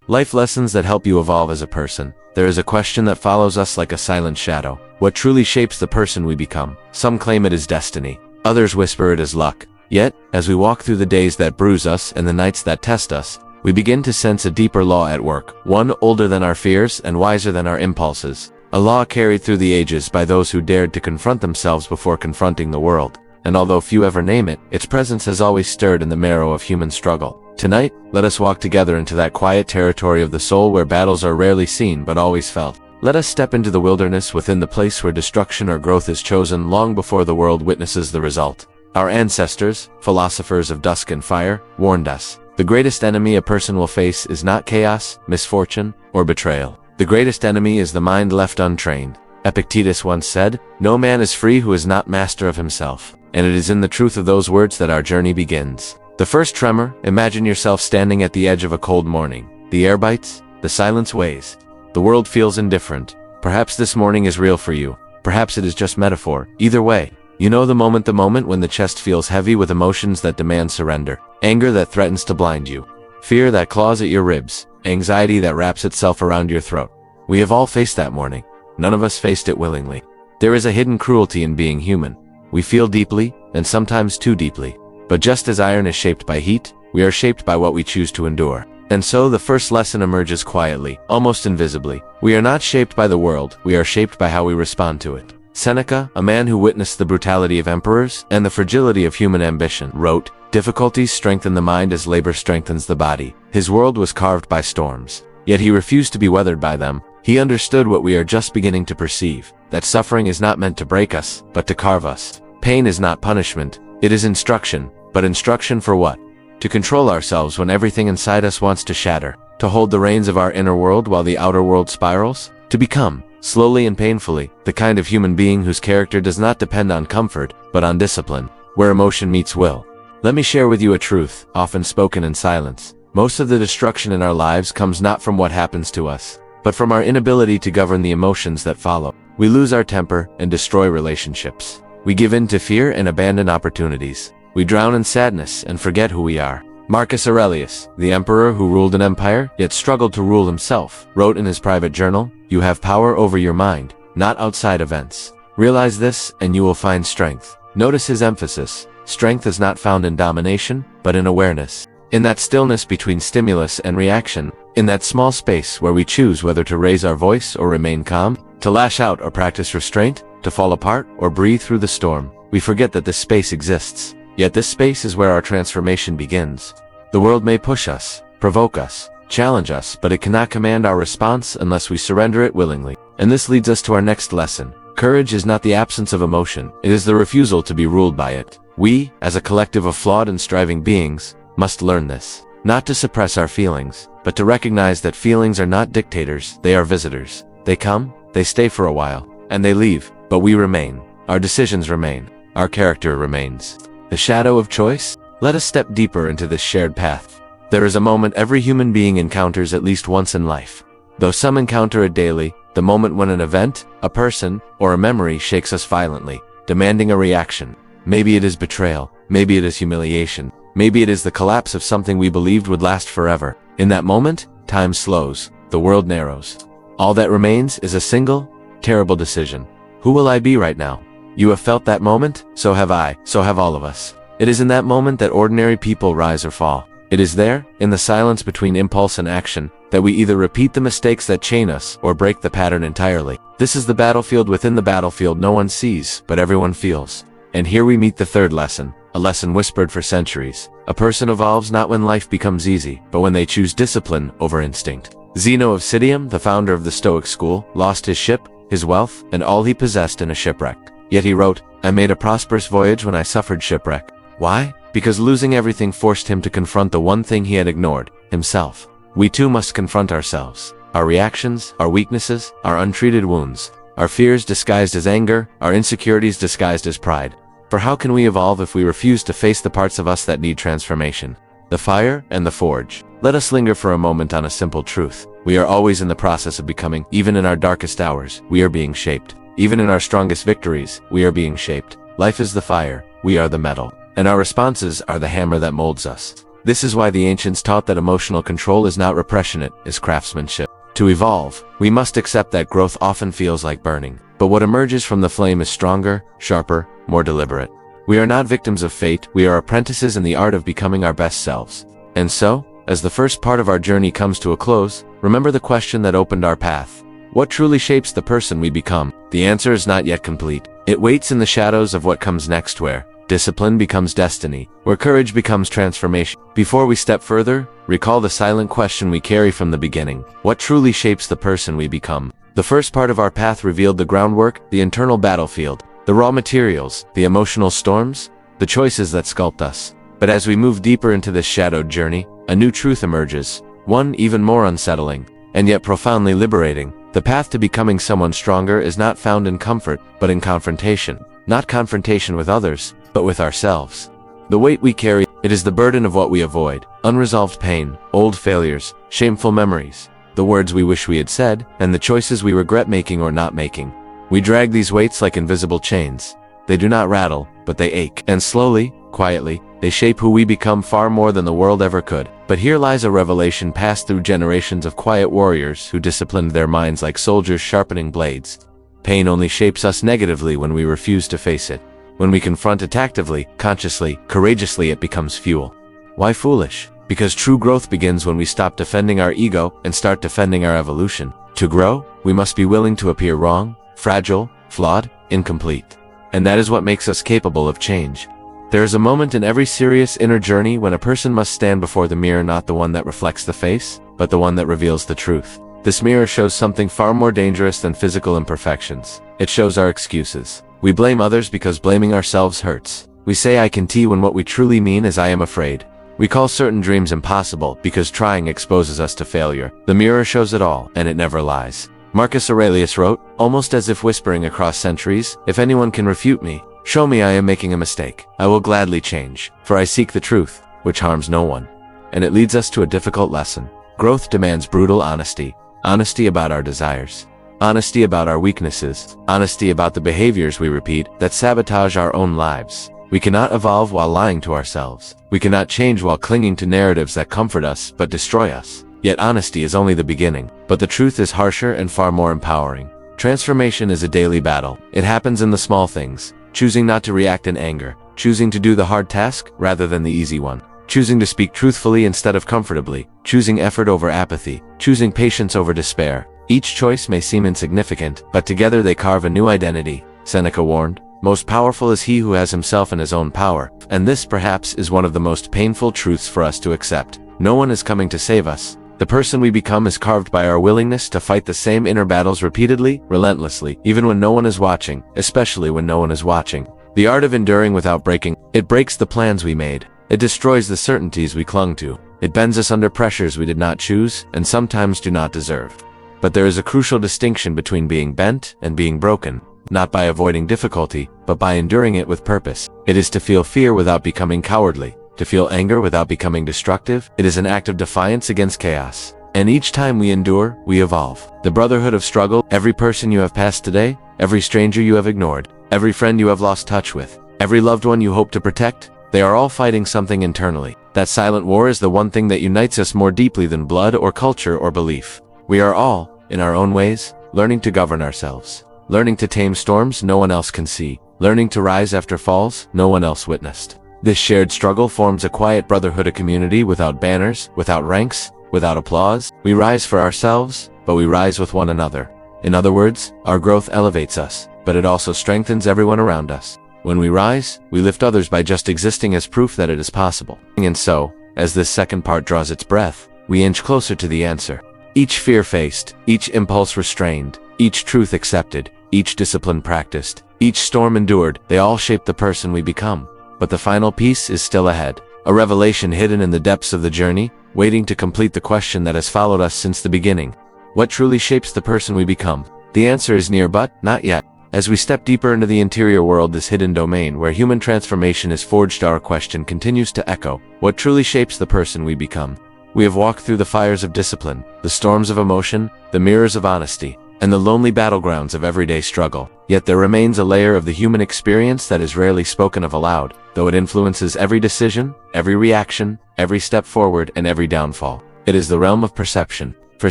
Life lessons that help you evolve as a person. There is a question that follows us like a silent shadow. What truly shapes the person we become? Some claim it is destiny. Others whisper it is luck. Yet, as we walk through the days that bruise us and the nights that test us, we begin to sense a deeper law at work, one older than our fears and wiser than our impulses. A law carried through the ages by those who dared to confront themselves before confronting the world. And although few ever name it, its presence has always stirred in the marrow of human struggle. Tonight, let us walk together into that quiet territory of the soul where battles are rarely seen but always felt. Let us step into the wilderness within the place where destruction or growth is chosen long before the world witnesses the result. Our ancestors, philosophers of dusk and fire, warned us. The greatest enemy a person will face is not chaos, misfortune, or betrayal. The greatest enemy is the mind left untrained. Epictetus once said, "No man is free who is not master of himself." And it is in the truth of those words that our journey begins. The first tremor, imagine yourself standing at the edge of a cold morning. The air bites, the silence weighs. The world feels indifferent. Perhaps this morning is real for you. Perhaps it is just metaphor. Either way, you know the moment when the chest feels heavy with emotions that demand surrender. Anger that threatens to blind you. Fear that claws at your ribs. Anxiety that wraps itself around your throat. We have all faced that morning. None of us faced it willingly. There is a hidden cruelty in being human. We feel deeply, and sometimes too deeply. But just as iron is shaped by heat, we are shaped by what we choose to endure. And so the first lesson emerges quietly, almost invisibly. We are not shaped by the world, we are shaped by how we respond to it. Seneca, a man who witnessed the brutality of emperors and the fragility of human ambition, wrote, "Difficulties strengthen the mind as labor strengthens the body." His world was carved by storms, yet he refused to be weathered by them. He understood what we are just beginning to perceive, that suffering is not meant to break us, but to carve us. Pain is not punishment, it is instruction. But instruction for what? To control ourselves when everything inside us wants to shatter. To hold the reins of our inner world while the outer world spirals. To become, slowly and painfully, the kind of human being whose character does not depend on comfort, but on discipline, where emotion meets will. Let me share with you a truth, often spoken in silence. Most of the destruction in our lives comes not from what happens to us, but from our inability to govern the emotions that follow. We lose our temper and destroy relationships. We give in to fear and abandon opportunities. We drown in sadness and forget who we are. Marcus Aurelius, the emperor who ruled an empire, yet struggled to rule himself, wrote in his private journal, "You have power over your mind, not outside events. Realize this, and you will find strength." Notice his emphasis. Strength is not found in domination, but in awareness. In that stillness between stimulus and reaction, in that small space where we choose whether to raise our voice or remain calm, to lash out or practice restraint, to fall apart or breathe through the storm, we forget that this space exists. Yet this space is where our transformation begins. The world may push us, provoke us, challenge us, but it cannot command our response unless we surrender it willingly. And this leads us to our next lesson. Courage is not the absence of emotion, it is the refusal to be ruled by it. We, as a collective of flawed and striving beings, must learn this. Not to suppress our feelings, but to recognize that feelings are not dictators, they are visitors. They come, they stay for a while, and they leave, but we remain. Our decisions remain. Our character remains. The shadow of choice? Let us step deeper into this shared path. There is a moment every human being encounters at least once in life. Though some encounter it daily, the moment when an event, a person, or a memory shakes us violently, demanding a reaction. Maybe it is betrayal, maybe it is humiliation, maybe it is the collapse of something we believed would last forever. In that moment, time slows, the world narrows. All that remains is a single, terrible decision. Who will I be right now? You have felt that moment, so have I, so have all of us. It is in that moment that ordinary people rise or fall. It is there, in the silence between impulse and action, that we either repeat the mistakes that chain us or break the pattern entirely. This is the battlefield within the battlefield no one sees, but everyone feels. And here we meet the third lesson, a lesson whispered for centuries. A person evolves not when life becomes easy, but when they choose discipline over instinct. Zeno of Citium, the founder of the Stoic school, lost his ship, his wealth, and all he possessed in a shipwreck. Yet he wrote, "I made a prosperous voyage when I suffered shipwreck." Why? Because losing everything forced him to confront the one thing he had ignored, himself. We too must confront ourselves. Our reactions, our weaknesses, our untreated wounds, our fears disguised as anger, our insecurities disguised as pride. For how can we evolve if we refuse to face the parts of us that need transformation? The fire and the forge. Let us linger for a moment on a simple truth. We are always in the process of becoming. Even in our darkest hours, we are being shaped. Even in our strongest victories, we are being shaped. Life is the fire, we are the metal. And our responses are the hammer that molds us. This is why the ancients taught that emotional control is not repression, it is craftsmanship. To evolve, we must accept that growth often feels like burning, but what emerges from the flame is stronger, sharper, more deliberate. We are not victims of fate, we are apprentices in the art of becoming our best selves. And so, as the first part of our journey comes to a close, remember the question that opened our path. What truly shapes the person we become? The answer is not yet complete. It waits in the shadows of what comes next, where discipline becomes destiny, where courage becomes transformation. Before we step further, recall the silent question we carry from the beginning. What truly shapes the person we become? The first part of our path revealed the groundwork, the internal battlefield, the raw materials, the emotional storms, the choices that sculpt us. But as we move deeper into this shadowed journey, a new truth emerges, one even more unsettling, and yet profoundly liberating. The path to becoming someone stronger is not found in comfort, but in confrontation. Not confrontation with others, but with ourselves. The weight we carry, it is the burden of what we avoid, unresolved pain, old failures, shameful memories, the words we wish we had said, and the choices we regret making or not making. We drag these weights like invisible chains. They do not rattle, but they ache. And slowly, quietly, they shape who we become far more than the world ever could. But here lies a revelation passed through generations of quiet warriors who disciplined their minds like soldiers sharpening blades. Pain only shapes us negatively when we refuse to face it. When we confront it actively, consciously, courageously, it becomes fuel. Why foolish? Because true growth begins when we stop defending our ego and start defending our evolution. To grow, we must be willing to appear wrong, fragile, flawed, incomplete. And that is what makes us capable of change. There is a moment in every serious inner journey when a person must stand before the mirror, not the one that reflects the face, but the one that reveals the truth. This mirror shows something far more dangerous than physical imperfections. It shows our excuses. We blame others because blaming ourselves hurts. We say I can when what we truly mean is I am afraid. We call certain dreams impossible because trying exposes us to failure. The mirror shows it all, and it never lies. Marcus Aurelius wrote, almost as if whispering across centuries, if anyone can refute me, show me I am making a mistake. I will gladly change, for I seek the truth, which harms no one. And it leads us to a difficult lesson. Growth demands brutal honesty. Honesty about our desires. Honesty about our weaknesses. Honesty about the behaviors we repeat that sabotage our own lives. We cannot evolve while lying to ourselves. We cannot change while clinging to narratives that comfort us but destroy us. Yet honesty is only the beginning. But the truth is harsher and far more empowering. Transformation is a daily battle. It happens in the small things. Choosing not to react in anger. Choosing to do the hard task rather than the easy one. Choosing to speak truthfully instead of comfortably. Choosing effort over apathy. Choosing patience over despair. Each choice may seem insignificant, but together they carve a new identity. Seneca warned, most powerful is he who has himself in his own power. And this, perhaps, is one of the most painful truths for us to accept. No one is coming to save us. The person we become is carved by our willingness to fight the same inner battles repeatedly, relentlessly, even when no one is watching, especially when no one is watching. The art of enduring without breaking. It breaks the plans we made. It destroys the certainties we clung to. It bends us under pressures we did not choose and sometimes do not deserve. But there is a crucial distinction between being bent and being broken, not by avoiding difficulty, but by enduring it with purpose. It is to feel fear without becoming cowardly, to feel anger without becoming destructive. It is an act of defiance against chaos. And each time we endure, we evolve. The brotherhood of struggle, every person you have passed today, every stranger you have ignored, every friend you have lost touch with, every loved one you hope to protect, they are all fighting something internally. That silent war is the one thing that unites us more deeply than blood or culture or belief. We are all, in our own ways, learning to govern ourselves. Learning to tame storms no one else can see. Learning to rise after falls no one else witnessed. This shared struggle forms a quiet brotherhood, a community without banners, without ranks, without applause. We rise for ourselves, but we rise with one another. In other words, our growth elevates us, but it also strengthens everyone around us. When we rise, we lift others by just existing as proof that it is possible. And so, as this second part draws its breath, we inch closer to the answer. Each fear faced, each impulse restrained, each truth accepted, each discipline practiced, each storm endured, they all shape the person we become. But the final piece is still ahead. A revelation hidden in the depths of the journey, waiting to complete the question that has followed us since the beginning. What truly shapes the person we become? The answer is near, but not yet. As we step deeper into the interior world, this hidden domain where human transformation is forged, our question continues to echo. What truly shapes the person we become? We have walked through the fires of discipline, the storms of emotion, the mirrors of honesty, and the lonely battlegrounds of everyday struggle. Yet there remains a layer of the human experience that is rarely spoken of aloud, though it influences every decision, every reaction, every step forward, and every downfall. It is the realm of perception. For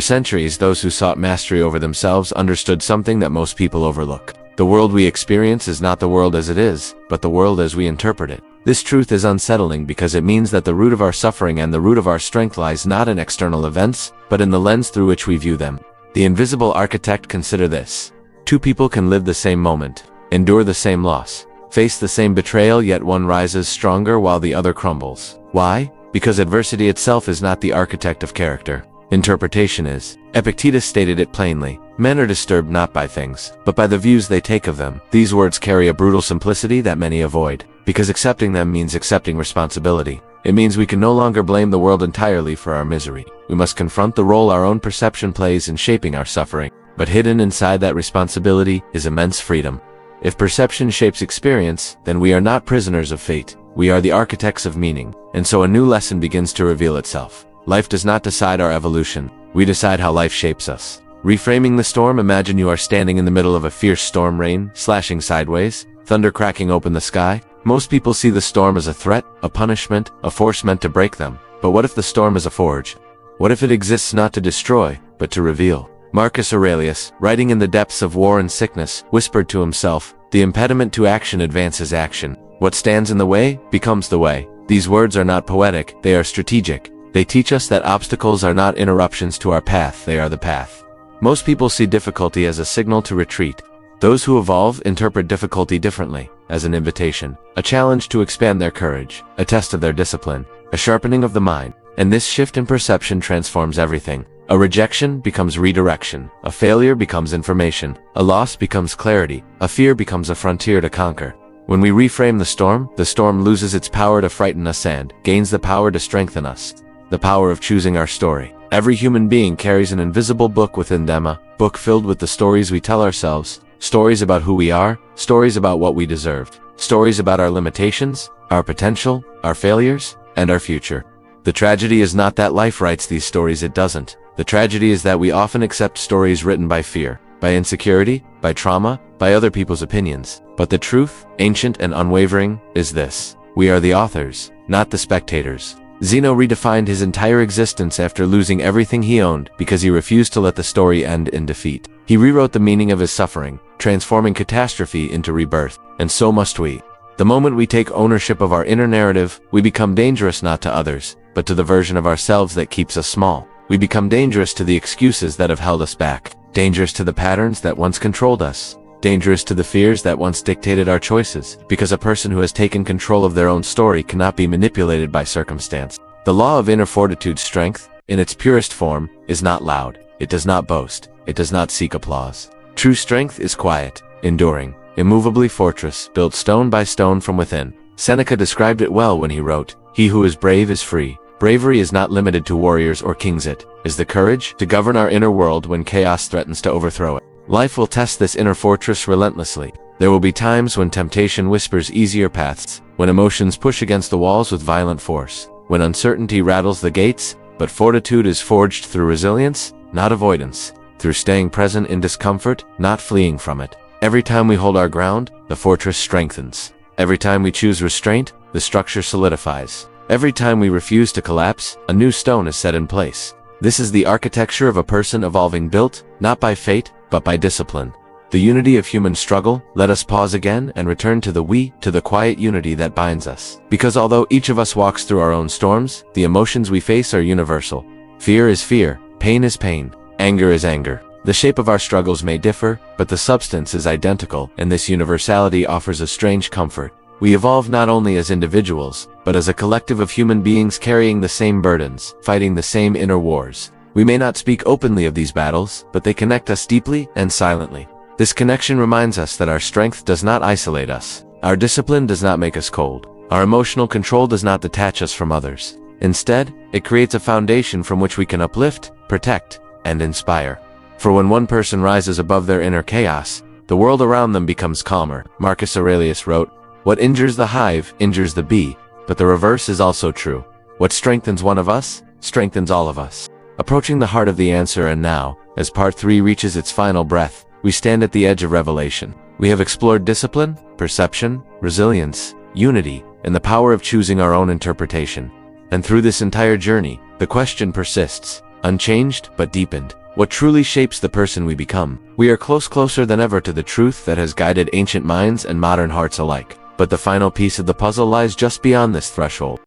centuries, those who sought mastery over themselves understood something that most people overlook. The world we experience is not the world as it is, but the world as we interpret it. This truth is unsettling because it means that the root of our suffering and the root of our strength lies not in external events, but in the lens through which we view them. The invisible architect. Consider this. Two people can live the same moment, endure the same loss, face the same betrayal, yet one rises stronger while the other crumbles. Why? Because adversity itself is not the architect of character. Interpretation is. Epictetus stated it plainly. Men are disturbed not by things, but by the views they take of them. These words carry a brutal simplicity that many avoid, because accepting them means accepting responsibility. It means we can no longer blame the world entirely for our misery. We must confront the role our own perception plays in shaping our suffering. But hidden inside that responsibility is immense freedom. If perception shapes experience, then we are not prisoners of fate. We are the architects of meaning. And so a new lesson begins to reveal itself. Life does not decide our evolution. We decide how life shapes us. Reframing the storm. Imagine you are standing in the middle of a fierce storm, rain slashing sideways, thunder cracking open the sky. Most people see the storm as a threat, a punishment, a force meant to break them. But what if the storm is a forge? What if it exists not to destroy, but to reveal? Marcus Aurelius, writing in the depths of war and sickness, whispered to himself, "The impediment to action advances action. What stands in the way becomes the way." These words are not poetic, they are strategic. They teach us that obstacles are not interruptions to our path, they are the path. Most people see difficulty as a signal to retreat. Those who evolve interpret difficulty differently, as an invitation, a challenge to expand their courage, a test of their discipline, a sharpening of the mind. And this shift in perception transforms everything. A rejection becomes redirection, a failure becomes information, a loss becomes clarity, a fear becomes a frontier to conquer. When we reframe the storm loses its power to frighten us and gains the power to strengthen us. The power of choosing our story. Every human being carries an invisible book within them, a book filled with the stories we tell ourselves, stories about who we are, stories about what we deserve, stories about our limitations, our potential, our failures, and our future. The tragedy is not that life writes these stories, it doesn't. The tragedy is that we often accept stories written by fear, by insecurity, by trauma, by other people's opinions. But the truth, ancient and unwavering, is this. We are the authors, not the spectators. Zeno redefined his entire existence after losing everything he owned because he refused to let the story end in defeat. He rewrote the meaning of his suffering, transforming catastrophe into rebirth. And so must we. The moment we take ownership of our inner narrative, we become dangerous not to others, but to the version of ourselves that keeps us small. We become dangerous to the excuses that have held us back, dangerous to the patterns that once controlled us, dangerous to the fears that once dictated our choices, because a person who has taken control of their own story cannot be manipulated by circumstance. The law of inner fortitude, strength, in its purest form, is not loud. It does not boast. It does not seek applause. True strength is quiet, enduring, immovably fortress, built stone by stone from within. Seneca described it well when he wrote, "He who is brave is free." Bravery is not limited to warriors or kings. It is the courage to govern our inner world when chaos threatens to overthrow it. Life will test this inner fortress relentlessly. There will be times when temptation whispers easier paths, when emotions push against the walls with violent force, when uncertainty rattles the gates, but fortitude is forged through resilience, not avoidance, through staying present in discomfort, not fleeing from it. Every time we hold our ground, the fortress strengthens. Every time we choose restraint, the structure solidifies. Every time we refuse to collapse, a new stone is set in place. This is the architecture of a person evolving, built, not by fate, but by discipline. The unity of human struggle. Let us pause again and return to the quiet unity that binds us. Because although each of us walks through our own storms, the emotions we face are universal. Fear is fear, pain is pain, anger is anger. The shape of our struggles may differ, but the substance is identical, and this universality offers a strange comfort. We evolve not only as individuals, but as a collective of human beings carrying the same burdens, fighting the same inner wars. We may not speak openly of these battles, but they connect us deeply and silently. This connection reminds us that our strength does not isolate us. Our discipline does not make us cold. Our emotional control does not detach us from others. Instead, it creates a foundation from which we can uplift, protect, and inspire. For when one person rises above their inner chaos, the world around them becomes calmer. Marcus Aurelius wrote, "What injures the hive injures the bee," but the reverse is also true. What strengthens one of us strengthens all of us. approaching the heart of the answer, and now, as part 3 reaches its final breath, we stand at the edge of revelation. We have explored discipline, perception, resilience, unity, and the power of choosing our own interpretation. And through this entire journey, the question persists, unchanged but deepened. What truly shapes the person we become? We are closer than ever to the truth that has guided ancient minds and modern hearts alike. But the final piece of the puzzle lies just beyond this threshold.